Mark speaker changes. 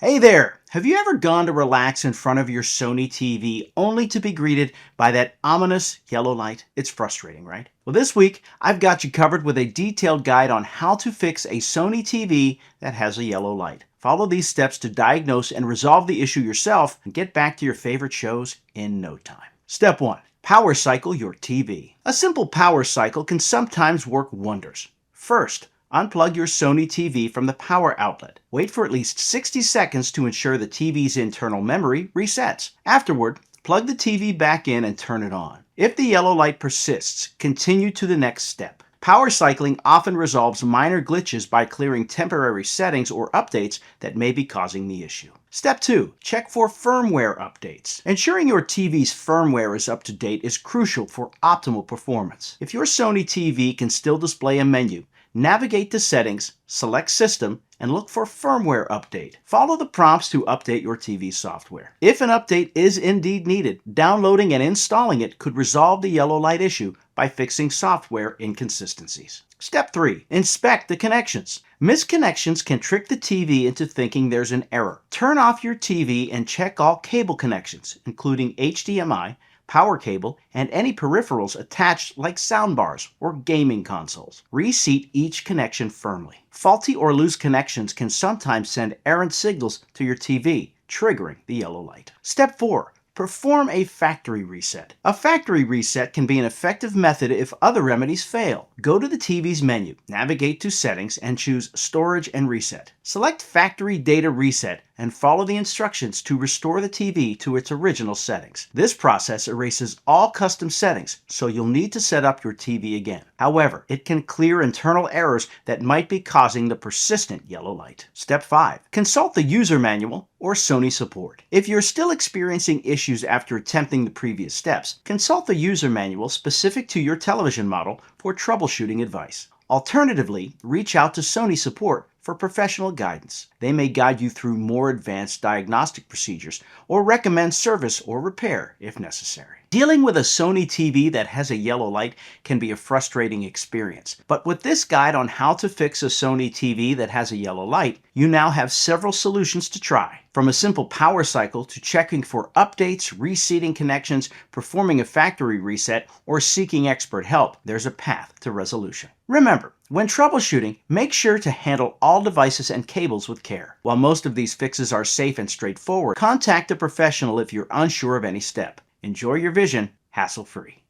Speaker 1: Hey there! Have you ever gone to relax in front of your Sony TV only to be greeted by that ominous yellow light? It's frustrating, right? Well, this week I've got you covered with a detailed guide on how to fix a Sony TV that has a yellow light. Follow these steps to diagnose and resolve the issue yourself and get back to your favorite shows in no time. Step 1. Power cycle your TV. A simple power cycle can sometimes work wonders. First, unplug your Sony TV from the power outlet. Wait for at least 60 seconds to ensure the TV's internal memory resets. Afterward, plug the TV back in and turn it on. If the yellow light persists, continue to the next step. Power cycling often resolves minor glitches by clearing temporary settings or updates that may be causing the issue. Step 2. Check for firmware updates. Ensuring your TV's firmware is up to date is crucial for optimal performance. If your Sony TV can still display a menu, navigate to Settings, select System, and look for Firmware Update. Follow the prompts to update your TV software. If an update is indeed needed, downloading and installing it could resolve the yellow light issue by fixing software inconsistencies. Step 3. Inspect the connections. Misconnections can trick the TV into thinking there's an error. Turn off your TV and check all cable connections, including HDMI, power cable, and any peripherals attached like soundbars or gaming consoles. Reseat each connection firmly. Faulty or loose connections can sometimes send errant signals to your TV, triggering the yellow light. Step 4. Perform a factory reset. A factory reset can be an effective method if other remedies fail. Go to the TV's menu, navigate to Settings, and choose Storage and Reset. Select Factory Data Reset and follow the instructions to restore the TV to its original settings. This process erases all custom settings, so you'll need to set up your TV again. However, it can clear internal errors that might be causing the persistent yellow light. Step 5. Consult the user manual or Sony support. If you're still experiencing issues after attempting the previous steps, consult the user manual specific to your television model for troubleshooting advice. Alternatively, reach out to Sony support for professional guidance. They may guide you through more advanced diagnostic procedures or recommend service or repair if necessary. Dealing with a Sony TV that has a yellow light can be a frustrating experience, but with this guide on how to fix a Sony TV that has a yellow light, you now have several solutions to try. From a simple power cycle to checking for updates, reseating connections, performing a factory reset, or seeking expert help, there's a path to resolution. Remember, when troubleshooting, make sure to handle all devices and cables with care. While most of these fixes are safe and straightforward, contact a professional if you're unsure of any step. Enjoy your vision, hassle-free.